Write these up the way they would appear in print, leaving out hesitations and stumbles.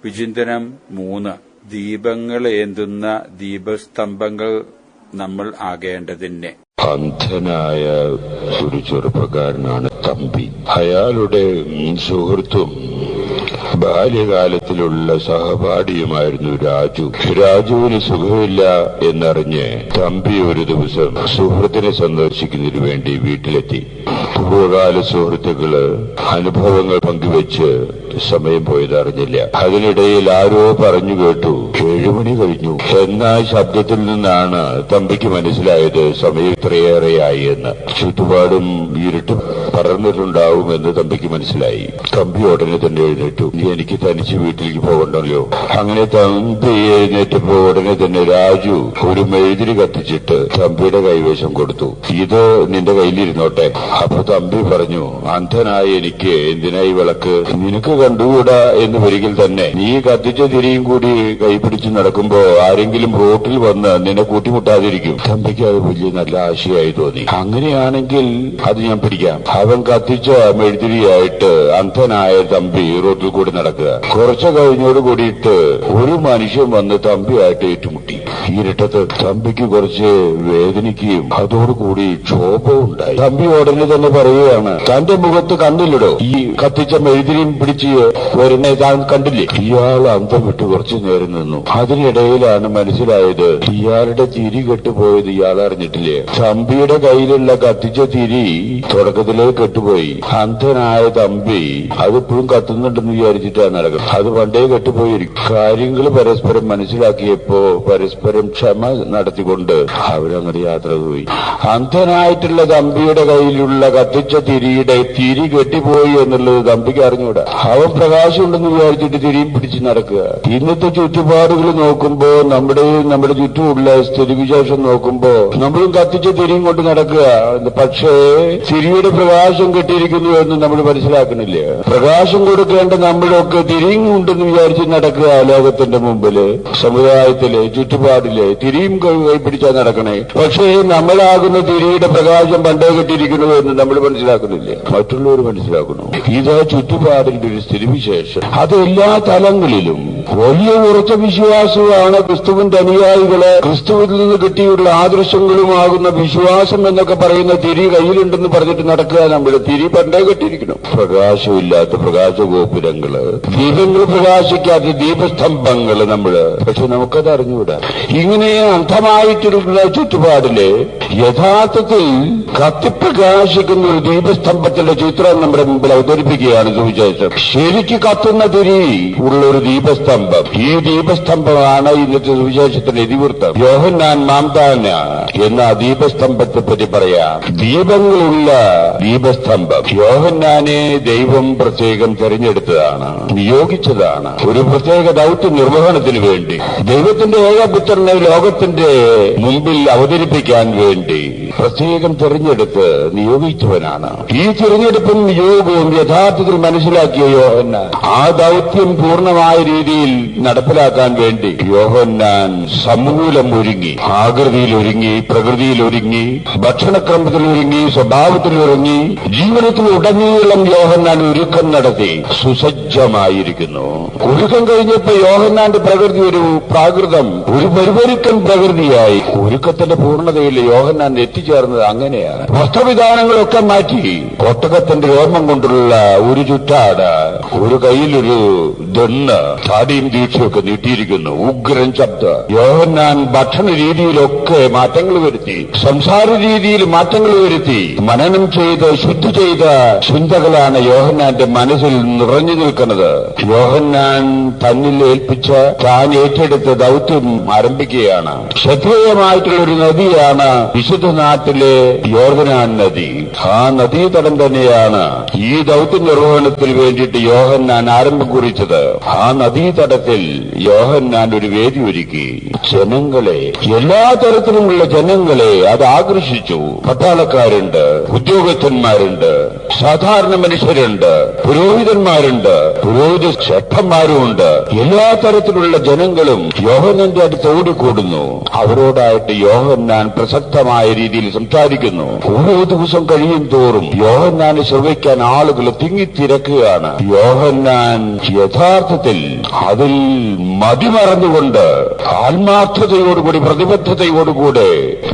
വിചിന്തനം 3. ദീപങ്ങളേന്തുന്ന ദീപസ്തംഭങ്ങൾ നമ്മൾ ആകേണ്ടതിന്. അന്ധനായ ഒരു ചെറുപ്പക്കാരനാണ് തമ്പി. അയാളുടെ സുഹൃത്തും ബാല്യകാലത്തിലുള്ള സഹപാഠിയുമായിരുന്നു രാജു. രാജുവിന് സുഖമില്ല എന്നറിഞ്ഞ് തമ്പി ഒരു ദിവസം സുഹൃത്തിനെ സന്ദർശിക്കുന്നതിനു വേണ്ടി വീട്ടിലെത്തി. പൂർവ്വകാല സുഹൃത്തുക്കള് അനുഭവങ്ങൾ പങ്കുവെച്ച് സമയം പോയതറിഞ്ഞില്ല. അതിനിടയിൽ ആരോ പറഞ്ഞു കേട്ടു 7 മണി കഴിഞ്ഞു എന്ന ശബ്ദത്തിൽ നിന്നാണ് തമ്പിക്ക് മനസ്സിലായത് സമയം ഇത്രയേറെയായി എന്ന്. ചുറ്റുപാടും ഇരുട്ട് പറന്നിട്ടുണ്ടാവുമെന്ന് തമ്പിക്ക് മനസ്സിലായി. തമ്പി ഉടനെ തന്നെ എഴുന്നേറ്റു. എനിക്ക് തനിച്ച് വീട്ടിലേക്ക് പോകണ്ടല്ലോ. അങ്ങനെ തമ്പി എഴുന്നേറ്റപ്പോ ഉടനെ തന്നെ രാജു ഒരു മെഴുതിരി കത്തിച്ചിട്ട് തമ്പിയുടെ കൈവശം കൊടുത്തു. ഇത് നിന്റെ കയ്യിലിരുന്നോട്ടെ. അപ്പൊ തമ്പി പറഞ്ഞു, അന്ധനായ എനിക്ക് എന്തിനായി വിളക്ക്? നിനക്ക് കണ്ടുകൂടാ എന്ന് ഒരിക്കൽ തന്നെ നീ കത്തിച്ച തിരിയും കൂടി കൈപിടിച്ച് നടക്കുമ്പോ ആരെങ്കിലും റോട്ടിൽ വന്ന് നിന്നെ കൂട്ടിമുട്ടാതിരിക്കും. തമ്പിക്ക് അത് വലിയ നല്ല ആശയായി തോന്നി. അങ്ങനെയാണെങ്കിൽ അത് ഞാൻ പിടിക്കാം. അവൻ കത്തിച്ച മെഴുതിരിയായിട്ട് അന്ധനായ തമ്പി റോട്ടിൽ കൂടി നടക്കുക. കുറച്ചു കഴിഞ്ഞോട് കൂടിയിട്ട് ഒരു മനുഷ്യൻ വന്ന് തമ്പിയായിട്ട് ഏറ്റുമുട്ടി. ഇരുട്ടത്ത് തമ്പിക്ക് കുറച്ച് വേദനിക്കുകയും അതോടുകൂടി ക്ഷോഭവും ഉണ്ടായി. തമ്പി ഉടനെ തന്നെ പറയുകയാണ്, തന്റെ മുഖത്ത് കണ്ടില്ലടോ ഈ കത്തിച്ച മെഴുതിരിയും പിടിച്ച് വരുന്നേ താൻ കണ്ടില്ലേ? ഇയാൾ അന്തം വിട്ട് കുറച്ചു നേരം നിന്നു. അതിനിടയിലാണ് മനസ്സിലായത് ഇയാളുടെ തിരി കെട്ടുപോയത് ഇയാൾ അറിഞ്ഞിട്ടില്ലേ. തമ്പിയുടെ കയ്യിലുള്ള കത്തിച്ച തിരി തുടക്കത്തിലേ കെട്ടുപോയി. അന്ധനായ തമ്പി അതിപ്പോഴും കത്തുന്നുണ്ടെന്ന് വിചാരിച്ചിട്ടാണ് നടക്കുന്നത്. അത് പണ്ടേ കെട്ടുപോയിരിക്കും. കാര്യങ്ങൾ പരസ്പരം മനസ്സിലാക്കിയപ്പോ പരസ്പരം ക്ഷമ നടത്തിക്കൊണ്ട് അവരങ്ങനെ യാത്ര പോയി. അന്ധനായിട്ടുള്ള തമ്പിയുടെ കയ്യിലുള്ള കത്തിച്ച തിരിയുടെ തിരി കെട്ടിപ്പോയി എന്നുള്ളത് തമ്പിക്ക് അറിഞ്ഞൂടാ. അവൻ പ്രകാശമുണ്ടെന്ന് വിചാരിച്ചിട്ട് തിരിയും പിടിച്ച് നടക്കുക. ഇന്നത്തെ ചുറ്റുപാടുകൾ നോക്കുമ്പോ നമ്മുടെ ചുറ്റുമുള്ള സ്ഥിതിവിശേഷം നോക്കുമ്പോ നമ്മളും കത്തിച്ച തിരിയും കൊണ്ട് നടക്കുക. പക്ഷേ തിരിയുടെ പ്രകാശം കെട്ടിയിരിക്കുന്നു എന്ന് നമ്മൾ മനസ്സിലാക്കണില്ല. പ്രകാശം കൊടുക്കേണ്ട നമ്മളൊക്കെ തിരിയും ഉണ്ടെന്ന് വിചാരിച്ച് നടക്കുക. ലോകത്തിന്റെ മുമ്പില്, സമുദായത്തില്, ചുറ്റുപാടില് തിരിയും കൈപിടിച്ചാൽ നടക്കണേ. പക്ഷേ നമ്മളാകുന്ന തിരിയുടെ പ്രകാശം പണ്ടേ കെട്ടിയിരിക്കുന്നു എന്ന് നമ്മൾ മനസ്സിലാക്കുന്നില്ല. മറ്റുള്ളവർ മനസ്സിലാക്കുന്നു. ഇതാ ചുറ്റുപാടിന്റെ ഒരു സ്ഥിതിവിശേഷം. അത് എല്ലാ തലങ്ങളിലും വലിയ ഉറച്ച വിശ്വാസമാണ്. ക്രിസ്തുവിന്റെ അനുയായികളെ ക്രിസ്തുവിൽ നിന്ന് കിട്ടിയുള്ള ആദർശങ്ങളുമാകുന്ന വിശ്വാസം എന്നൊക്കെ പറയുന്ന തിരി കയ്യിലുണ്ടെന്ന് പറഞ്ഞിട്ട് നടക്കുക. നമ്മൾ തിരി പണ്ടേ കെട്ടിയിരിക്കണം. പ്രകാശമില്ലാത്ത പ്രകാശഗോപുരങ്ങള്, ദീപങ്ങൾ പ്രകാശിക്കാത്ത ദീപസ്തംഭങ്ങള് നമ്മള്. പക്ഷെ നമുക്കത് അറിഞ്ഞുകൂടാ. ഇങ്ങനെ അന്ധമായിട്ടുള്ള ചുറ്റുപാടില് യഥാർത്ഥത്തിൽ കത്തിപ്രകാശിക്കുന്ന ഒരു ദീപസ്തംഭത്തിന്റെ ചിത്രം നമ്മുടെ മുമ്പിൽ അവതരിപ്പിക്കുകയാണ് സുവിശേഷം. ശരിക്ക് കത്തുന്ന തിരി ഉള്ള ഒരു ദീപസ്തംഭം. ഈ ദീപസ്തംഭമാണ് ഇന്നത്തെ സുവിശേഷത്തിന്റെ ഇതിവൃത്തം. യോഹന്നാൻ മാംദാന എന്ന ദീപസ്തംഭത്തെ പറ്റി പറയാം. ദീപങ്ങളുള്ള ദീപസ്തംഭം. യോഹന്നാനെ ദൈവം പ്രത്യേകം തെരഞ്ഞെടുത്തതാണ്, നിയോഗിച്ചതാണ് ഒരു പ്രത്യേക ദൗത്യ നിർവഹണത്തിന് വേണ്ടി. ദൈവത്തിന്റെ ഏകപുത്രനെ ലോകത്തിന്റെ മുമ്പിൽ അവതരിപ്പിക്കാൻ വേണ്ടി പ്രത്യേകം തെരഞ്ഞെടുത്ത് നിയോഗിച്ചവനാണ്. ഈ തിരഞ്ഞെടുപ്പും നിയോഗവും യഥാർത്ഥത്തിൽ മനസ്സിലാക്കിയ യോഹന്നാൻ ആ ദൗത്യം പൂർണ്ണമായ രീതിയിൽ നടപ്പിലാക്കാൻ വേണ്ടി യോഹന്നാൻ സമൂലം ഒരുങ്ങി. ആകൃതിയിൽ ഒരുങ്ങി, പ്രകൃതിയിൽ ഒരുങ്ങി, ഭക്ഷണക്രമത്തിൽ ഒരുങ്ങി, സ്വഭാവത്തിൽ ഒരുങ്ങി, ജീവിതത്തിൽ ഉടനീളം യോഹന്നാൻ ഒരുക്കം നടത്തി സുസജ്ജമായിരിക്കുന്നു. ഒരുക്കം കഴിഞ്ഞപ്പോ യോഹന്നാന്റെ പ്രകൃതി ഒരു പ്രാകൃതം, ഒരു പരിപരുക്കൻ പ്രകൃതിയായി. ഒരുക്കത്തിന്റെ പൂർണ്ണതയിൽ യോഹന്നാൻ എത്തിച്ചേർന്നത് അങ്ങനെയാണ്. വസ്ത്രവിധാനങ്ങളൊക്കെ മാറ്റി ഒട്ടകത്തിന്റെ രോമം കൊണ്ടുള്ള ഒരു ചുറ്റാട്, ഒരു കയ്യിലൊരു ദണ്ണ്, താടിയും ദീക്ഷയൊക്കെ നീട്ടിയിരിക്കുന്നു. ഉഗ്രൻ ശബ്ദ. യോഹന്നാൻ ഭക്ഷണ രീതിയിലൊക്കെ മാറ്റങ്ങൾ വരുത്തി, സംസാര രീതിയിൽ മാറ്റങ്ങൾ വരുത്തി. മനനം ചെയ്ത് ശുദ്ധി ചെയ്ത ചിന്തകളാണ് യോഹന്നാന്റെ മനസ്സിൽ നിറഞ്ഞു നിൽക്കുന്നത്. യോഹന്നാൻ തന്നിൽ ഏൽപ്പിച്ച, താൻ ഏറ്റെടുത്ത ദൗത്യം ആരംഭിക്കുകയാണ്. ശ്രദ്ധേയമായിട്ടുള്ള ഒരു നദിയാണ് വിശുദ്ധ നാട്ടിലെ യോർദാൻ നദി. ആ നദീതടം തന്നെയാണ് ഈ ദൗത്യ നിർവഹണത്തിന് വേണ്ടിയിട്ട് യോഹന്നാൻ ആരംഭം കുറിച്ചത്. ആ നദീതടത്തിൽ യോഹന്നാൻ ഒരു വേദി ഒരുക്കി. ജനങ്ങളെ, എല്ലാ തരത്തിലുമുള്ള ജനങ്ങളെ അത് ആകർഷിച്ചു. പട്ടാളക്കാരുണ്ട്, ഉദ്യോഗസ്ഥന്മാരുണ്ട്, സാധാരണ മനുഷ്യരുണ്ട്, പുരോഹിതന്മാരുണ്ട്, പുരോഹിത ശ്രേഷ്ഠന്മാരുമുണ്ട്. എല്ലാ തരത്തിലുള്ള ജനങ്ങളും യോഹന്നാന്റെ അടുത്ത് ഓടിക്കൂടുന്നു. അവരോടായിട്ട് യോഹന്നാൻ പ്രസക്തമായ രീതിയിൽ സംസാരിക്കുന്നു. ഓരോ ദിവസം കഴിയും തോറും യോഹന്നാനെ ശ്രവിക്കാൻ ആളുകൾ തിങ്ങിത്തിരക്കുകയാണ്. യോഹന്നാൻ യഥാർത്ഥത്തിൽ അതിൽ മതിമറന്നുകൊണ്ട് ആത്മാർത്ഥതയോടുകൂടി പ്രതിബദ്ധതയോടുകൂടെ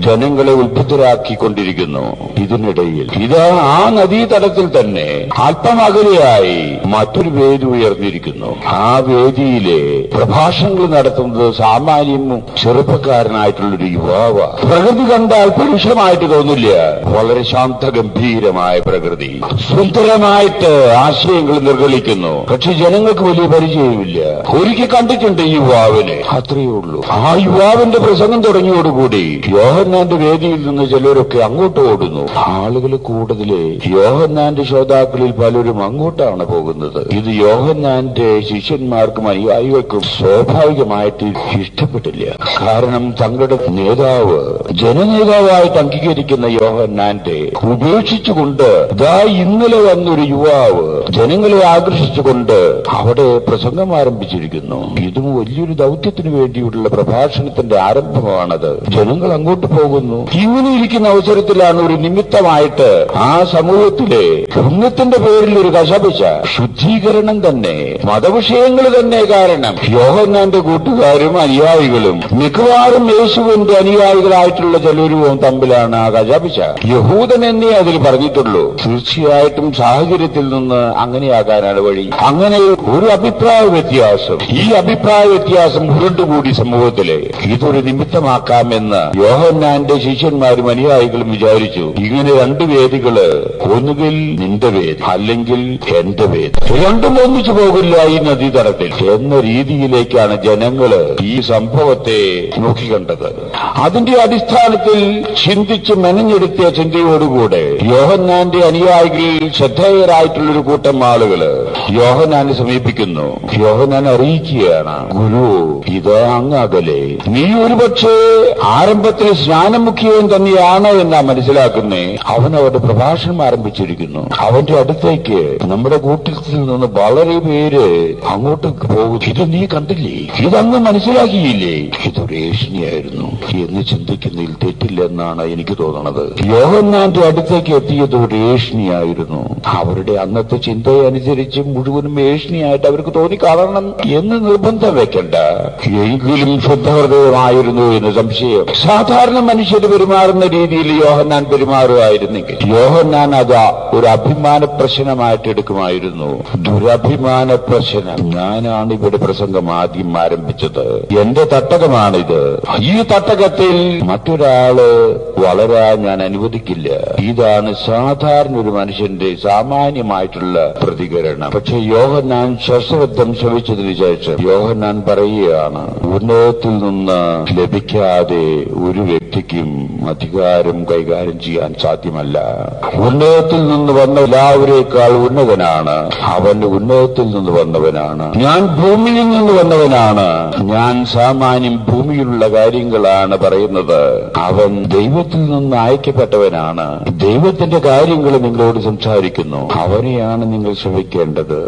ജനങ്ങളെ ഉത്ബുദ്ധരാക്കിക്കൊണ്ടിരിക്കുന്നു. ഇതിനിടയിൽ ഇതാ ആ നദീതടത്തിൽ തന്നെ അല്പമകലെയായി മറ്റൊരു വേദി ഉയർന്നിരിക്കുന്നു. ആ വേദിയിലെ പ്രഭാഷണങ്ങൾ നടത്തുന്നത് സാമാന്യം ചെറുപ്പക്കാരനായിട്ടുള്ളൊരു യുവാവ. പ്രകൃതി കണ്ടാൽ പരുഷമായിട്ട് തോന്നില്ല. വളരെ ശാന്തഗംഭീരമായ പ്രകൃതി, സുന്ദരമായിട്ട് ആശയങ്ങൾ നിർഗളിക്കുന്നു. പക്ഷെ ജനങ്ങൾക്ക് വലിയ പരിചയമില്ല. ഒരിക്കൽ കണ്ടിട്ടുണ്ട് ഈ യുവാവിനെ, അത്രയേ ഉള്ളൂ. ആ യുവാവിന്റെ പ്രസംഗം തുടങ്ങിയോടുകൂടി യോഹന്നാന്റെ വേദിയിൽ നിന്ന് ചിലരൊക്കെ അങ്ങോട്ട് ഓടുന്നു. ആളുകൾ കൂടുതല് യോഹന്നാന്റെ ശ്രോതാക്കളിൽ പലരും അങ്ങോട്ടാണ് പോകുന്നത്. ഇത് യോഹന്നാന്റെ ശിഷ്യന്മാർക്കും അനുയായികൾക്കും സ്വാഭാവികമായിട്ട് ഇഷ്ടപ്പെട്ടില്ല. കാരണം തങ്ങളുടെ നേതാവ് ജനനേതാവായിട്ട് അംഗീകരിക്കുന്ന യോഹന്നാന്റെ ഉപേക്ഷിച്ചുകൊണ്ട് ദാ ഇന്നലെ വന്നൊരു യുവാവ് ജനങ്ങളെ ആകർഷിച്ചുകൊണ്ട് അവിടെ പ്രസംഗം ആരംഭിച്ചിരിക്കുന്നു. ഇതും വലിയൊരു ദൗത്യത്തിനു വേണ്ടിയുള്ള പ്രഭാഷണത്തിന്റെ ആരംഭമാണത്. ജനങ്ങൾ അങ്ങോട്ട് പോകുന്നു. ഇങ്ങനെ ഇരിക്കുന്ന അവസരത്തിലാണ് ഒരു നിമിത്തമായിട്ട് ആ സമൂഹത്തിലെ പുണ്യത്തിന്റെ പേരിൽ ഒരു കശപിശ, ശുദ്ധീകരണം തന്നെ, മതവിഷയങ്ങൾ തന്നെ കാരണം യോഹന്നാന്റെ കൂട്ടുകാരും അനുയായികളും മിക്കവാറും യേശുവിന്റെ അനുയായികളായിട്ടുള്ള ചിലരും തമ്മിലാണ് ആ കശപിശ. യഹൂദൻ എന്നേ അതിൽ പറഞ്ഞിട്ടുള്ളൂ. തീർച്ചയായിട്ടും സാഹചര്യത്തിൽ നിന്ന് അങ്ങനെയാകാനാണ് വഴി. അങ്ങനെ ഒരു അഭിപ്രായ വ്യത്യാസം, ഈ അഭിപ്രായ വ്യത്യാസം ഉരുണ്ടുകൂടി സമൂഹത്തിലെ ഇതൊരു നിമിത്തമാക്കാമെന്ന് യോഹന്നാന്റെ ശിഷ്യന്മാരും അനുയായികളും വിചാരിച്ചു. ഇങ്ങനെ രണ്ട് വേദികള്, ഒന്നുകിൽ നിന്റെ വേദി അല്ലെങ്കിൽ എന്റെ വേദി, രണ്ടും ഒന്നിച്ചു പോകില്ല ഈ നദീതടത്തിൽ എന്ന രീതിയിലേക്കാണ് ജനങ്ങള് ഈ സംഭവത്തെ നോക്കിക്കണ്ടത്. അതിന്റെ അടിസ്ഥാനത്തിൽ ചിന്തിച്ച് മെനഞ്ഞെടുത്തിയ ചിന്തയോടുകൂടെ യോഹന്നാന്റെ അനുയായികളിൽ ശ്രദ്ധേയരായിട്ടുള്ളൊരു കൂട്ടം ആളുകള് യോഹന്നാനെ സമീപിക്കുന്നു. യോഹന്നാൻ അറിയിക്കുകയാണ്, ഗുരു, ഇത് അങ്ങകലെ നീ ഒരുപക്ഷെ ആരംഭത്തിൽ സ്നാനമുഖ്യവൻ തന്നെയാണ് എന്നാ മനസ്സിലാക്കുന്നേ. അവൻ അവരുടെ പ്രഭാഷണം ആരംഭിച്ചിരിക്കുന്നു. അവന്റെ അടുത്തേക്ക് നമ്മുടെ കൂട്ടത്തിൽ നിന്ന് വളരെ പേര് അങ്ങോട്ട് പോകും. ഇത് നീ കണ്ടില്ലേ? ഇതങ്ങ് മനസ്സിലാക്കിയില്ലേ? ഇതൊരു ഏഷണിയായിരുന്നു എന്ന് ചിന്തിക്കുന്നതിൽ തെറ്റില്ലെന്നാണ് എനിക്ക് തോന്നുന്നത്. യോഹന്നാന്റെ അടുത്തേക്ക് എത്തിയത് ഒരു ഏഷണിയായിരുന്നു. അവരുടെ അന്നത്തെ ചിന്തയനുസരിച്ച് മുഴുവനും ഏഷണിയായിട്ട് അവർക്ക് തോന്നിക്കാണണം എന്ന് നിർബന്ധം വെക്കണ്ട. എങ്കിലും ശുദ്ധഹൃദയമായിരുന്നു എന്ന് സംശയം. സാധാരണ മനുഷ്യർ പെരുമാറുന്ന രീതിയിൽ യോഹന്നാൻ പെരുമാറുമായിരുന്നെങ്കിൽ യോഹന്നാൻ അത് ഒരു അഭിമാന പ്രശ്നമായിട്ട് എടുക്കുമായിരുന്നു. ദുരഭിമാന പ്രശ്നം. ഞാനാണ് ഇവിടെ പ്രസംഗം ആദ്യം ആരംഭിച്ചത്. എന്റെ തട്ടകമാണിത്. ഈ തട്ടകത്തിൽ മറ്റൊരാള് വളരാൻ ഞാൻ അനുവദിക്കില്ല. ഇതാണ് സാധാരണ ഒരു മനുഷ്യന്റെ സാമാന്യമായിട്ടുള്ള പ്രതികരണം. പക്ഷെ യോഹന്നാൻ സശ്രദ്ധം ശ്രമിച്ചതിന് ശേഷം യോഹന്നാൻ പറയുകയാണ്, ഉന്നതത്തിൽ നിന്ന് ലഭിക്കാതെ ഒരു വ്യക്തിക്കും അധികാരം കൈകാര്യം ചെയ്യാൻ സാധ്യമല്ല. ഉന്നതത്തിൽ നിന്ന് വന്ന എല്ലാവരേക്കാൾ ഉന്നതനാണ് അവൻ. ഉന്നതത്തിൽ നിന്ന് വന്നവനാണ് ഞാൻ. ഭൂമിയിൽ നിന്ന് വന്നവനാണ് ഞാൻ. സാമാന്യം ഭൂമിയിലുള്ള കാര്യങ്ങളാണ് പറയുന്നത്. അവൻ ദൈവത്തിൽ നിന്ന് അയക്കപ്പെട്ടവനാണ്. ദൈവത്തിന്റെ കാര്യങ്ങൾ നിങ്ങളോട് സംസാരിക്കുന്നു. അവനെയാണ് നിങ്ങൾ ശ്രമിക്കേണ്ടത്.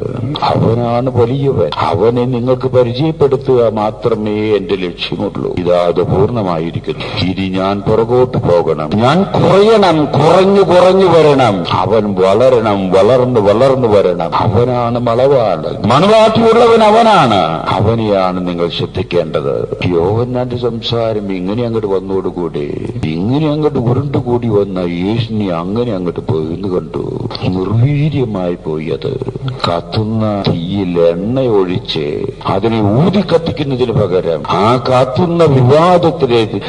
അവനാണ് വലിയവൻ. അവനെ നിങ്ങൾക്ക് പരിചയപ്പെടുത്തുക മാത്രമേ എന്റെ ലക്ഷ്യമുള്ളൂ. ഇതാ അത് പൂർണ്ണമായിരിക്കുന്നു. ഇനി ഞാൻ പുറകോട്ട് പോകണം. ഞാൻ കുറയണം. കുറഞ്ഞു വരണം. അവൻ വളരണം. വളർന്നു വരണം. അവനാണ് മണവാളൻ. മണവാട്ടിയുള്ളവൻ അവനാണ്. അവനെയാണ് നിങ്ങൾ ശ്രദ്ധിക്കേണ്ടത്. യോഹന്നാന്റെ സംസാരം ഇങ്ങനെ അങ്ങോട്ട് വന്നോടുകൂടി ഇങ്ങനെ അങ്ങോട്ട് ഉരുണ്ടുകൂടി വന്ന യേശുവിനെ അങ്ങനെ അങ്ങോട്ട് പോയിന്ന് കണ്ടു. നിർവീര്യമായി പോയി. അത് കത്തുന്ന തീയിൽ എണ്ണ ഒഴിച്ച് അതിനെ ഊതി കത്തിക്കുന്നതിന് പകരം ആ കത്തുന്ന വിവാദത്തിലേക്ക്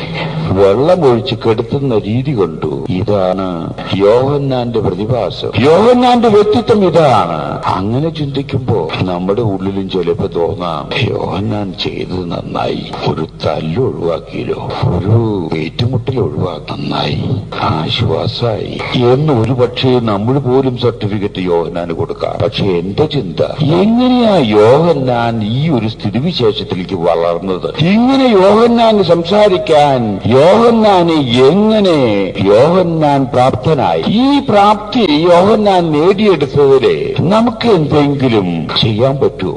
വെള്ളം ഒഴിച്ച് കെടുത്തുന്ന രീതി കണ്ടു. ഇതാണ് യോഹന്നാന്റെ പ്രതിഭാസം. യോഹന്നാന്റെ വ്യക്തിത്വം ഇതാണ്. അങ്ങനെ ചിന്തിക്കുമ്പോ നമ്മുടെ ഉള്ളിലും ചിലപ്പോ തോന്നാം, യോഹന്നാൻ ചെയ്തത് നന്നായി, ഒരു തല്ല് ഒഴിവാക്കിയല്ലോ, ഒരു ഏറ്റുമുട്ടൽ ഒഴിവാക്കി, നന്നായി, ആശ്വാസമായി എന്ന് ഒരു പക്ഷേ നമ്മൾ പോലും സർട്ടിഫിക്കറ്റ് യോഹന്നാന് കൊടുക്കാം. പക്ഷെ എന്റെ ചിന്ത, എങ്ങനെയാ യോഹന്നാൻ ഈ ഒരു സ്ഥിതിവിശേഷത്തിലേക്ക് വളർന്നത്? ഇങ്ങനെ യോഹന്നാന് സംസാരിക്കാൻ യോഹന്നാനെ എങ്ങനെ യോഹന്നാൻ പ്രാപ്തനായി. ഈ പ്രാപ്തി യോഹന്നാൻ നേടിയെടുത്തതില് നമുക്ക് എന്തെങ്കിലും ചെയ്യാൻ പറ്റുമോ?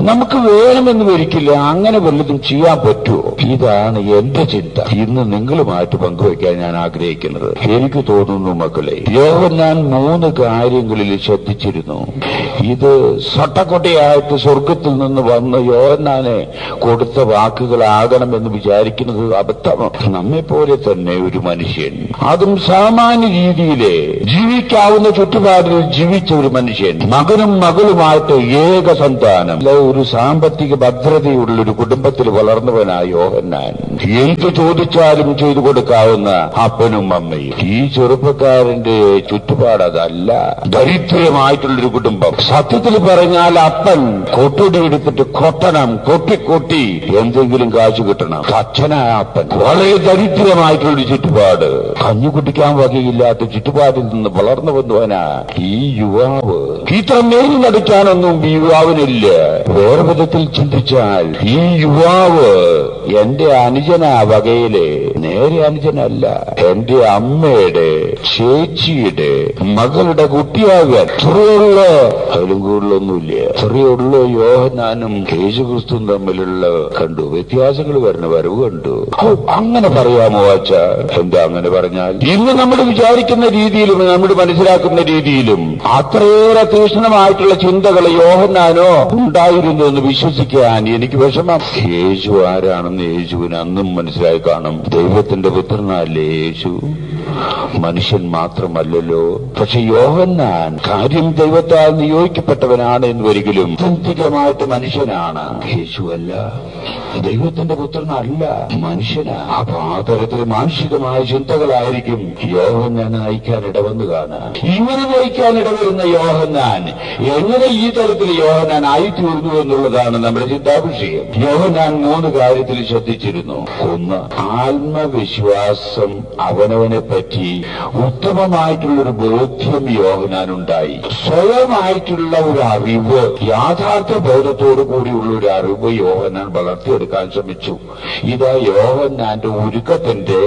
നമുക്ക് വേണമെന്ന് ഒരിക്കലും അങ്ങനെ വല്ലതും ചെയ്യാൻ പറ്റുമോ? ഇതാണ് എന്റെ ചിന്ത ഇന്ന് നിങ്ങളുമായിട്ട് പങ്കുവയ്ക്കാൻ ഞാൻ ആഗ്രഹിക്കുന്നത്. എനിക്ക് തോന്നുന്നു മക്കളെ, യോഹന്നാൻ 3 കാര്യങ്ങളിൽ ശ്രദ്ധിച്ചിരുന്നു. ഇത് സട്ടക്കൊട്ടയായിട്ട് സ്വർഗത്തിൽ നിന്ന് വന്ന് യോഹന്നാനെ കൊടുത്ത വാക്കുകളാകണമെന്ന് വിചാരിക്കുന്നത് അബദ്ധമാണ്. നമ്മെപ്പോലെ തന്നെ ഒരു മനുഷ്യൻ, അതും സാമാന്യ രീതിയിലെ ജീവിക്കാവുന്ന ചുറ്റുപാടിൽ ജീവിച്ച ഒരു മനുഷ്യൻ, മകനും മകളുമായിട്ട് ഏക സന്താനം, ഒരു സാമ്പത്തിക ഭദ്രതയുള്ള ഒരു കുടുംബത്തിൽ വളർന്നവനായ യോഹന്നാൻ എന്ത് ചോദിച്ചാലും ചെയ്തു കൊടുക്കാവുന്ന അപ്പനും അമ്മയും. ഈ ചെറുപ്പക്കാരന്റെ ചുറ്റുപാട് അതല്ല. ദരിദ്രമായിട്ടുള്ളൊരു കുടുംബം. സത്യത്തിൽ പറഞ്ഞാൽ അപ്പൻ കൊട്ടുടി എടുത്തിട്ട് കൊട്ടി എന്തെങ്കിലും കാശ് കിട്ടണം. അച്ഛനായ അപ്പൻ വളരെ ദരിദ്രമായിട്ടുള്ളൊരു ചുറ്റുപാട്, കഞ്ഞു കുടിക്കാൻ വകയില്ലാത്ത ചുറ്റുപാടിൽ നിന്ന് വളർന്നു വന്നവനാ ഈ യുവാവ്. ഇത്ര മേലിൽ നടിക്കാനൊന്നും ഈ യുവാവിനില്ല. വേറെ വിധത്തിൽ ചിന്തിച്ചാൽ ഈ യുവാവ് എന്റെ അനുജന വകയിലെ, നേരെ അനുജനല്ല, എന്റെ അമ്മയുടെ ചേച്ചിയുടെ മകളുടെ കുട്ടിയാകാൻ ചെറിയുള്ള, അതിലും കൂടുതലൊന്നുമില്ല, ചെറിയുള്ള യോഹന്നാനും യേശുക്രിസ്തുവും തമ്മിലുള്ള കണ്ടു വ്യത്യാസങ്ങൾ വരുന്ന വരവ് കണ്ടു. അങ്ങനെ പറയാമോ അച്ഛ? എന്താ അങ്ങനെ പറഞ്ഞാൽ? ഇന്ന് നമ്മൾ വിചാരിക്കുന്ന രീതിയിലും നമ്മൾ മനസ്സിലാക്കുന്ന രീതിയിലും അത്രയേറെ തീക്ഷ്ണമായിട്ടുള്ള ചിന്തകൾ യോഹന്നാനോ ഉണ്ടായിരുന്നു എന്ന് വിശ്വസിക്കാൻ എനിക്ക് വിഷമം. യേശു ആരാണെന്ന് യേശുവിന് അന്നും മനസ്സിലായി കാണും. ദൈവത്തിന്റെ പുത്രനല്ലേ യേശു, മനുഷ്യൻ മാത്രമല്ലല്ലോ. പക്ഷെ യോഹന്നാൻ കാര്യം ദൈവത്താൽ നിയോഗിക്കപ്പെട്ടവനാണ് എന്നൊരിക്കലും ആത്യന്തികമായിട്ട് മനുഷ്യനാണ്. യേശുവല്ല, ദൈവത്തിന്റെ പുത്രനല്ല, മനുഷ്യനാ. അപ്പൊ ആ തരത്തിൽ മാനുഷികമായ ചിന്തകളായിരിക്കും യോഹന്നാൻ നയിക്കാൻ ഇടവന്ന് കാണാൻ. ഇങ്ങനെ നയിക്കാൻ ഇടവരുന്ന യോഹന്നാൻ എങ്ങനെ ഈ തരത്തിൽ യോഹന്നാൻ ആയിത്തീർന്നു എന്നുള്ളതാണ് നമ്മുടെ ചിന്താവിഷയം. യോഹന്നാൻ 3 കാര്യത്തിൽ ശ്രദ്ധിച്ചിരുന്നു. ഒന്ന്, ആത്മവിശ്വാസം, അവനവനെ പറ്റി ഉത്തമമായിട്ടുള്ളൊരു ബോധ്യം യോഹന്നാനുണ്ടായി. സ്വയമായിട്ടുള്ള ഒരു അറിവ്, യാഥാർത്ഥ്യ ബോധത്തോടു കൂടിയുള്ള ഒരു അറിവ് യോഹന്നാൻ വളർത്തിയെടുക്കാൻ ശ്രമിച്ചു. ഇത് യോഹന്നാന്റെ ഒരുക്കത്തിന്റെ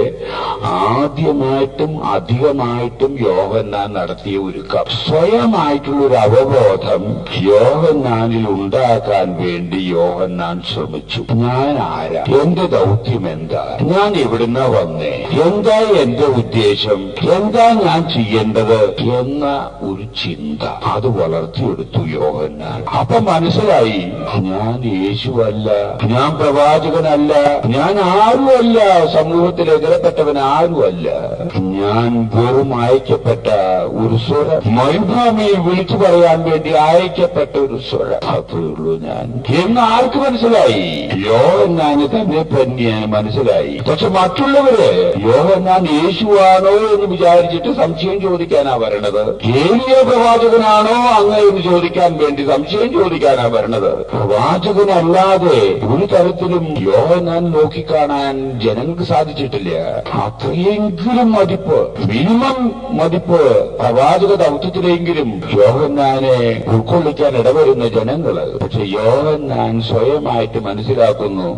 ആദ്യമായിട്ടും അധികമായിട്ടും യോഹന്നാൻ നടത്തിയ ഒരുക്കം. സ്വയമായിട്ടുള്ള ഒരു അവബോധം യോഹന്നാനിൽ ഉണ്ടാക്കാൻ വേണ്ടി യോഹന്നാൻ ശ്രമിച്ചു. ഞാൻ ആരാ? എന്റെ ദൗത്യം എന്താ? ഞാൻ എവിടുന്ന വന്നേ? എന്താ എന്റെ ഉദ്ദേശം? എന്താ ഞാൻ ചെയ്യേണ്ടത് എന്ന ഒരു ചിന്ത അത് വളർത്തിയെടുത്തു യോഹന്നാൻ. അപ്പൊ മനസ്സിലായി, ഞാൻ യേശുവല്ല, ഞാൻ പ്രവാചകനല്ല, ഞാൻ ആരുമല്ല, സമൂഹത്തിൽ എതിരപ്പെട്ടവൻ ആരുമല്ല, ഞാൻ വെറും അയക്കപ്പെട്ട ഒരു സ്വരം, മരുഭൂമിയിൽ വിളിച്ചു പറയാൻ വേണ്ടി അയക്കപ്പെട്ട ഒരു സ്വരം, അത്രയുള്ളൂ ഞാൻ എന്ന് ആർക്ക് മനസ്സിലായി? യോഹന്നാന് തന്നെ മനസ്സിലായി. പക്ഷെ മറ്റുള്ളവര് യോഹന്നാൻ യേശുവാണോ എന്ന് വിചാരിച്ചിട്ട് സംശയം ചോദിക്കാനാ വരണത്. ഏലിയ പ്രവാചകനാണോ അങ്ങ് എന്ന് ചോദിക്കാൻ വേണ്ടി സംശയം ചോദിക്കാനാ വരണത്. പ്രവാചകനല്ലാതെ ഒരു തരത്തിലും യോഹന്നാൻ നോക്കിക്കാണാൻ ജനങ്ങൾക്ക് സാധിച്ചിട്ടില്ല. അത്രയെങ്കിലും മതിപ്പ്, മിനിമം മതിപ്പ് പ്രവാചക ദൗത്യത്തിലെങ്കിലും യോഹന്നാനെ ഉൾക്കൊള്ളിക്കാൻ ഇടവരുന്ന ജനങ്ങള്. പക്ഷെ യോഹന്നാൻ സ്വയമായിട്ട് മനസ്സിലാക്കുന്നു,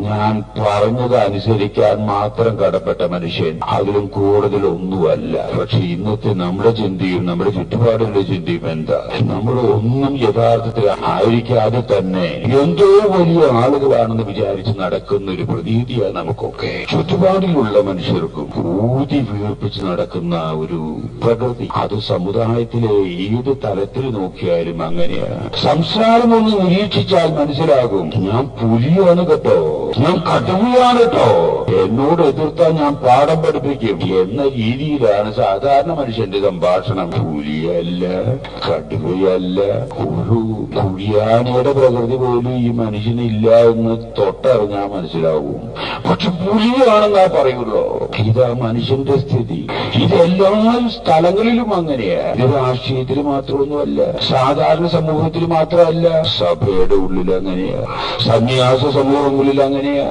ഞാൻ പറഞ്ഞത് അനുസരിക്കാൻ മാത്രം കടപ്പെട്ട മനുഷ്യൻ, അതിലും കൂടുതലൊന്നുമല്ല. പക്ഷെ ഇന്നത്തെ നമ്മുടെ ചിന്തയും നമ്മുടെ ചുറ്റുപാടുകളുടെ ചിന്തയും എന്താ? നമ്മൾ ഒന്നും യഥാർത്ഥത്തിൽ ആയിരിക്കാതെ തന്നെ എന്തോ വലിയ ആളുകളാണെന്ന് വിചാരിച്ച് നടക്കുന്ന ഒരു പ്രതീതിയാണ് നമുക്കൊക്കെ. ചുറ്റുപാടിലുള്ള മനുഷ്യർക്കും ഊതി വീർപ്പിച്ച് നടക്കുന്ന ഒരു പ്രകൃതി, അത് സമുദായത്തിലെ ഏത് തലത്തിൽ നോക്കിയാലും അങ്ങനെയാണ്. സംസാരം ഒന്ന് നിരീക്ഷിച്ചാൽ മനസ്സിലാകും, ഞാൻ പുലിയാണ് കേട്ടോ, ഞാൻ കടുവയാണ് കേട്ടോ, എന്നോട് എതിർത്താൽ ഞാൻ പാഠം പഠിപ്പിക്കും എന്ന രീതിയിലാണ് സാധാരണ മനുഷ്യന്റെ സംഭാഷണം. പുലിയല്ല, കടുവയല്ല, ഒരു കുഴിയാനയുടെ പ്രകൃതി പോലും ഈ മനുഷ്യനില്ല എന്ന് തൊട്ടറിഞ്ഞാൽ മനസ്സിലാവും. പക്ഷെ പുലിയാണെന്നാ പറയുള്ളൂ. ഇതാ മനുഷ്യന്റെ സ്ഥിതി. ഇതെല്ലാ സ്ഥലങ്ങളിലും അങ്ങനെയാ. ഇത് രാഷ്ട്രീയത്തിൽ മാത്രമൊന്നുമല്ല, സാധാരണ സമൂഹത്തിൽ മാത്രമല്ല, സഭയുടെ ഉള്ളിൽ അങ്ങനെയാ, സന്യാസ സമൂഹങ്ങളിൽ അങ്ങനെയാ.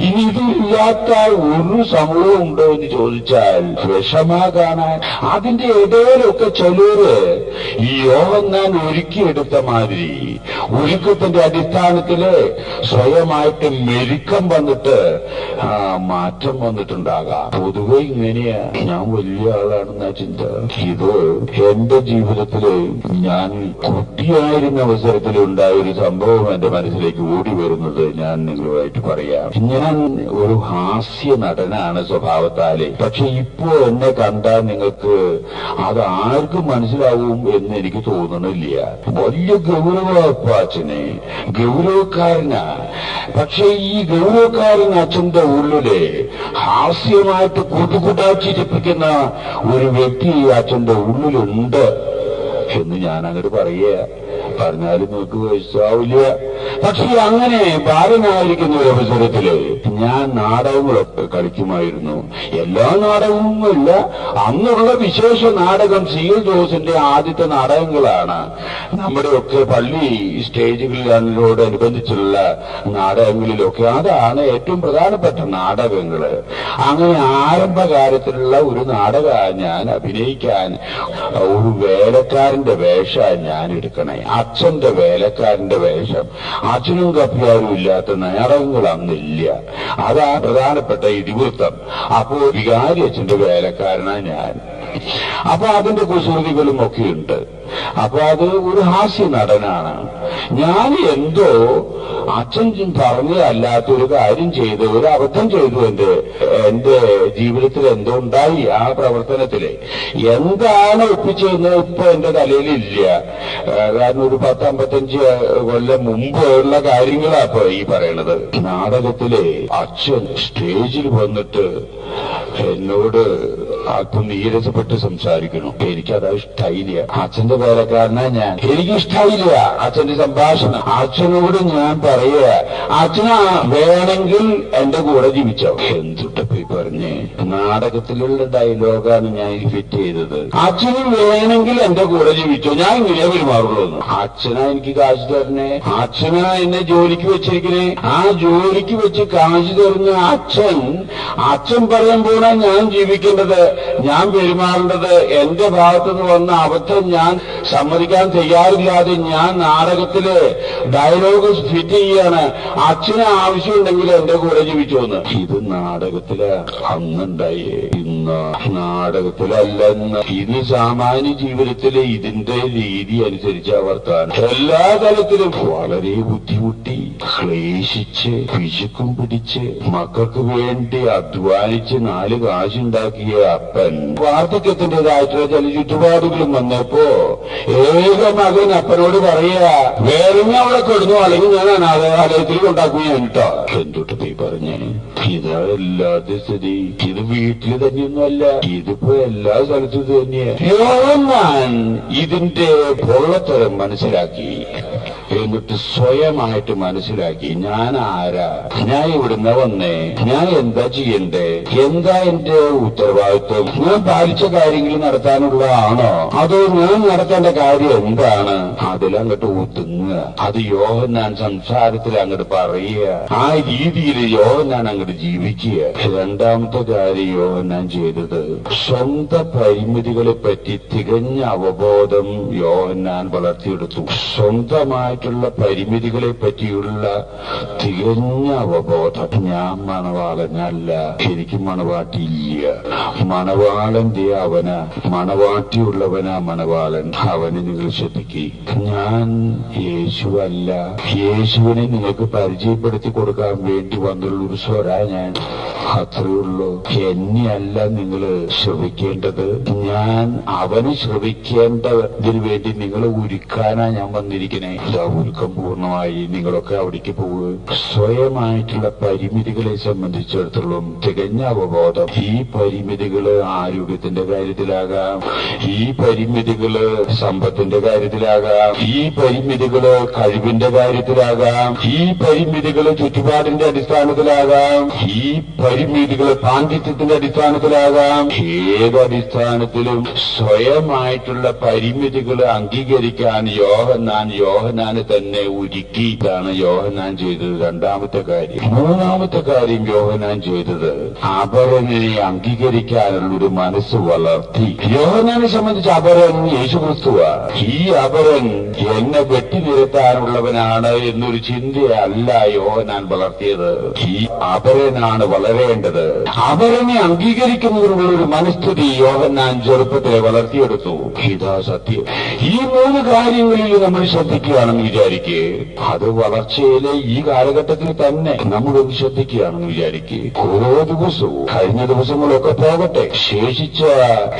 ഇനി ഇതില്ലാത്ത ഒരു സമൂഹം ഉണ്ടോ എന്ന് ചോദിച്ചാൽ ചോദിച്ചാൽ വിഷമാ കാണാൻ. അതിന്റെ ഇടയിലൊക്കെ ചിലര് ഈ യോഹന്നാൻ ഒരുക്കിയെടുത്ത മാതിരി ഒരുക്കത്തിന്റെ അടിസ്ഥാനത്തില് സ്വയമായിട്ട് മെരുക്കം വന്നിട്ട് മാറ്റം വന്നിട്ടുണ്ടാകാം. പൊതുവെ ഇങ്ങനെയാ. ഞാൻ വലിയ ആളാണെന്ന ചിന്ത. ഇത് എന്റെ ജീവിതത്തില് ഞാൻ കുട്ടിയായിരുന്ന അവസരത്തിൽ ഉണ്ടായ ഒരു സംഭവം എന്റെ മനസ്സിലേക്ക് ഓടി വരുന്നത് ഞാൻ നിങ്ങളുമായിട്ട് പറയാം. ഞാൻ ഒരു ഹാസ്യ നടനാണ് സ്വഭാവത്താല്. പക്ഷെ ഇപ്പോ എന്നെ കണ്ടാൽ നിങ്ങൾക്ക് അത് ആർക്കും മനസ്സിലാവും എന്ന് എനിക്ക് തോന്നണില്ല. വലിയ ഗൗരവപ്പാച്ചനെ, ഗൗരവക്കാരനാ. പക്ഷെ ഈ ഗൗരവക്കാരൻ അച്ഛന്റെ ഉള്ളില് ഹാസ്യമായിട്ട് കൂട്ടുകൂട്ടാച്ചിരിപ്പിക്കുന്ന ഒരു വ്യക്തി അച്ഛന്റെ ഉള്ളിലുണ്ട് എന്ന് ഞാൻ അങ്ങോട്ട് പറയുക. പറഞ്ഞാലും നിങ്ങൾക്ക് വയസ്സാവില്ല. പക്ഷെ അങ്ങനെ ബാലനായിരിക്കുന്ന ഒരു അവസരത്തില് ഞാൻ നാടകങ്ങളൊക്കെ കളിക്കുമായിരുന്നു. എല്ലാ നാടകവുമില്ല, അന്നുള്ള വിശേഷ നാടകം സി.എൽ. ജോസിന്റെ ആദ്യത്തെ നാടകങ്ങളാണ്. നമ്മുടെയൊക്കെ പള്ളി സ്റ്റേജുകളിലോടനുബന്ധിച്ചുള്ള നാടകങ്ങളിലൊക്കെ അതാണ് ഏറ്റവും പ്രധാനപ്പെട്ട നാടകങ്ങള്. അങ്ങനെ ആരംഭകാലത്തിലുള്ള ഒരു നാടകമാണ് ഞാൻ അഭിനയിക്കാൻ. ഒരു വേലക്കാരന്റെ വേഷം ഞാൻ എടുക്കണേ, അച്ഛന്റെ വേലക്കാരന്റെ വേഷം. അച്ഛനും കപ്പിയാരും ഇല്ലാത്ത നാടകങ്ങൾ അന്നില്ല. അതാ പ്രധാനപ്പെട്ട ഇതിവൃത്തം. അപ്പോ വികാരി അച്ഛന്റെ വേലക്കാരനാ ഞാൻ. അപ്പൊ അതിന്റെ കുസൃതികളും ഒക്കെയുണ്ട്. അപ്പൊ അത് ഒരു ഹാസ്യ നടനാണ് ഞാൻ. എന്തോ അച്ഛൻ പറഞ്ഞതല്ലാത്തൊരു കാര്യം ചെയ്ത്, ഒരു അബദ്ധം ചെയ്തു. എന്റെ ജീവിതത്തിൽ എന്തോ ഉണ്ടായി ആ പ്രവർത്തനത്തില്. എന്താണ് ഒപ്പിച്ചതെന്ന് ഇപ്പൊ എന്റെ തലയിലില്ല. കാരണം ഒരു 10-55 കൊല്ലം മുമ്പുള്ള കാര്യങ്ങളാ ഇപ്പൊ ഈ പറയണത്. നാടകത്തിലെ അച്ഛൻ സ്റ്റേജിൽ വന്നിട്ട് എന്നോട് അല്പം നീരസപ്പെട്ട് സംസാരിക്കണം. എനിക്കത് ഇഷ്ടായില്ല. അച്ഛന്റെ വേലക്കാരനാ ഞാൻ. എനിക്കിഷ്ടായില്ല അച്ഛന്റെ സംഭാഷണം. അച്ഛനോട് ഞാൻ പറയുക, അച്ഛനാ വേണമെങ്കിൽ എന്റെ കൂടെ ജീവിച്ചോ. എന്തുട്ടപ്പോ പറഞ്ഞ് നാടകത്തിലുള്ള ഡയലോഗാണ് ഞാൻ ഫിറ്റ് ചെയ്തത്. അച്ഛനും വേണമെങ്കിൽ എന്റെ കൂടെ ജീവിച്ചോ, ഞാൻ ഇങ്ങനെ പെരുമാറുള്ളൂ. അച്ഛനാ എനിക്ക് കാശ് തരണേ, അച്ഛനാ എന്നെ ജോലിക്ക് വെച്ചിരിക്കണേ. ആ ജോലിക്ക് വെച്ച് കാശ് തരുന്ന അച്ഛൻ പറയുമ്പോഴാണ് ഞാൻ ജീവിക്കേണ്ടത്, ഞാൻ പെരുമാറേണ്ടത്. എന്റെ ഭാഗത്തുനിന്ന് വന്ന അബദ്ധം ഞാൻ സമ്മതിക്കാൻ തയ്യാറില്ലാതെ ഞാൻ നാടകത്തില് ഡയലോഗ് ഫിറ്റ് ചെയ്യാണ്. അച്ഛന് ആവശ്യമുണ്ടെങ്കിൽ എന്റെ കൂടെ ജീവിച്ചോന്ന്. ഇത് നാടകത്തില് അന്നുണ്ടായേ, ഇന്ന് നാടകത്തിലല്ലെന്ന്. ഇന്ന് സാമാന്യ ജീവിതത്തില് ഇതിന്റെ രീതി അനുസരിച്ച് വർത്താൻ എല്ലാ തലത്തിലും വളരെ ബുദ്ധിമുട്ടി ക്ലേശിച്ച് പിശുക്കും പിടിച്ച് മക്കൾക്ക് വേണ്ടി അധ്വാനിച്ച് 4 കാശുണ്ടാക്കിയ അപ്പൻ വാർദ്ധക്യത്തിൻ്റെതായിട്ടുള്ള ചില ചുറ്റുപാടുകളും വന്നപ്പോ ഏക മകൻ അപ്പനോട് പറയാ, വേറെങ്ങ അവിടെ കിടന്നു, അല്ലെങ്കിൽ ഞാൻ അനാഥാലയത്തിൽ കൊണ്ടാക്കുകയാണ് കേട്ടോ. എന്തൊട്ട് പോയി പറഞ്ഞേ. ഇതാ എല്ലാത്ത സ്ഥിതി. ഇത് വീട്ടിൽ തന്നെയൊന്നുമല്ല, ഇതിപ്പോ എല്ലാ സ്ഥലത്തും തന്നെയാ. ഞാൻ ഇതിന്റെ പൊള്ളത്തരം മനസ്സിലാക്കി. എന്നിട്ട് സ്വയമായിട്ട് മനസ്സിലാക്കി ഞാൻ ആരാ, ഞാൻ ഇവിടുന്ന് വന്നേ, ഞാൻ എന്താ ചെയ്യണ്ടേ, എന്താ എന്റെ ഉത്തരവാദിത്വം, ഞാൻ പാലിച്ച കാര്യങ്ങൾ നടത്താനുള്ളതാണോ, അതോ ഞാൻ നടത്തേണ്ട കാര്യം എന്താണ്. അതിലങ്ങോട്ട് ഒതുങ്ങുക. അത് യോഹന്നാൻ സംസാരത്തിൽ അങ്ങോട്ട് പറയുക. ആ രീതിയിൽ യോഹന്നാൻ അങ്ങോട്ട് ജീവിക്കുക. രണ്ടാമത്തെ കാര്യം യോഹന്നാൻ ചെയ്തത്, സ്വന്തം പരിമിതികളെ പറ്റി തികഞ്ഞ അവബോധം യോഹന്നാൻ വളർത്തിയെടുത്തു. സ്വന്തമായിട്ടുള്ള പരിമിതികളെ പറ്റിയുള്ള തികഞ്ഞ അവബോധം. ഞാൻ മണവാളനല്ല, എനിക്ക് മണവാട്ടിയില്ല. മണവാളന്റെ അവനാ, മണവാട്ടിയുള്ളവനാ മണവാളൻ. അവനെ നിങ്ങൾ ശ്രദ്ധിക്കുക. ഞാൻ യേശുവല്ല. യേശുവിനെ നിങ്ങൾക്ക് പരിചയപ്പെടുത്തി കൊടുക്കാൻ വേണ്ടി വന്നുള്ളൊരു സ്വരാ ഞാൻ. അത്രയുള്ളൂ. എന്നെയല്ല നിങ്ങൾ ശ്രമിക്കേണ്ടത്, ഞാൻ അവന് ശ്രമിക്കേണ്ടതിന് വേണ്ടി നിങ്ങളെ ഒരുക്കാനാ ഞാൻ വന്നിരിക്കണേ. ഒരുക്കം പൂർണ്ണമായി നിങ്ങളൊക്കെ അവിടേക്ക് പോവുക. സ്വയമായിട്ടുള്ള പരിമിതികളെ സംബന്ധിച്ചിടത്തോളം തികഞ്ഞ അവബോധം. ഈ പരിമിതികള് ആരോഗ്യത്തിന്റെ കാര്യത്തിലാകാം, ഈ പരിമിതികള് സമ്പത്തിന്റെ കാര്യത്തിലാകാം, ഈ പരിമിതികള് കഴിവിന്റെ കാര്യത്തിലാകാം, ഈ പരിമിതികള് ചുറ്റുപാടിന്റെ അടിസ്ഥാനത്തിലാകാം, ഈ പരിമിതികള് പാണ്ഡിത്യത്തിന്റെ അടിസ്ഥാനത്തിലാകാം. ഏതടിസ്ഥാനത്തിലും സ്വയമായിട്ടുള്ള പരിമിതികള് അംഗീകരിക്കാൻ യോഹന്നാൻ യോഹന്നാന് തന്നെ ഒരുക്കി. ഇതാണ് യോഹന്നാൻ ചെയ്തത് രണ്ടാമത്തെ കാര്യം. മൂന്നാമത്തെ കാര്യം യോഹന്നാൻ ചെയ്തത് അപരനെ അംഗീകരിക്കാനുള്ളൊരു മനസ്സ് വളർത്തി. യോഹന്നാനെ സംബന്ധിച്ച് അപരൻ യേശുക്രിസ്തുവാ. ഈ അപരൻ എന്നെ വെട്ടിനിരത്താനുള്ളവനാണ് എന്നൊരു ചിന്തയല്ല യോഹന്നാൻ വളർത്തിയത്. ഈ അപരനാണ് വളരേണ്ടത്. അപരനെ അംഗീകരിക്കുന്നതിനുള്ളൊരു മനസ്ഥിതി യോഹന്നാൻ ചെറുപ്പത്തിലെ വളർത്തിയെടുത്തു. ഇതാ സത്യം. ഈ മൂന്ന് കാര്യങ്ങളിൽ നമ്മൾ ശ്രദ്ധിക്കുകയാണെന്ന് വിചാരിക്കുക. അത് വളർച്ചയിലെ ഈ കാലഘട്ടത്തിൽ തന്നെ നമ്മളൊന്ന് ശ്രദ്ധിക്കുകയാണെന്ന് വിചാരിക്കുക. ഓരോ ദിവസവും കഴിഞ്ഞ ദിവസങ്ങളൊക്കെ പോകട്ടെ, ശേഷിച്ച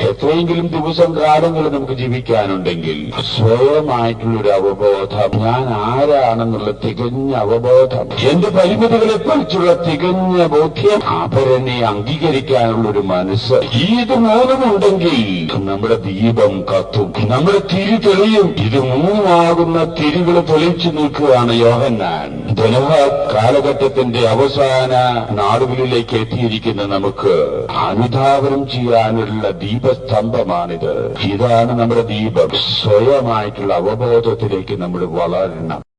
എത്രയെങ്കിലും ദിവസം കാലങ്ങൾ നമുക്ക് ജീവിക്കാനുണ്ടെങ്കിൽ സ്വയമായിട്ടുള്ളൊരു അവബോധം, ഞാൻ ആരാണെന്നുള്ള തികഞ്ഞ അവബോധം, എന്റെ പരിമിതികളെ കുറിച്ചുള്ള തികഞ്ഞ ബോധ്യം, അപരനെ അംഗീകരിക്കാനുള്ളൊരു മനസ്സ്, ഇത് മൂന്നുമുണ്ടെങ്കിൽ നമ്മുടെ ദീപം കത്തും, നമ്മുടെ തിരി തെളിയും. ഇത് മൂന്നുമാകുന്ന തിരികൾ തെളിച്ചു നിൽക്കുകയാണ് യോഹന്നാൻ. ധനവ കാലഘട്ടത്തിന്റെ അവസാന നാടുകളിലേക്ക് എത്തിയിരിക്കുന്ന നമുക്ക് അനുധാവനം ചെയ്യാനുള്ള ദീപസ്തംഭമാണിത്. ഇതാണ് നമ്മുടെ ദീപം. സ്വയമായിട്ടുള്ള അവബോധത്തിലേക്ക് നമ്മൾ വളരണം.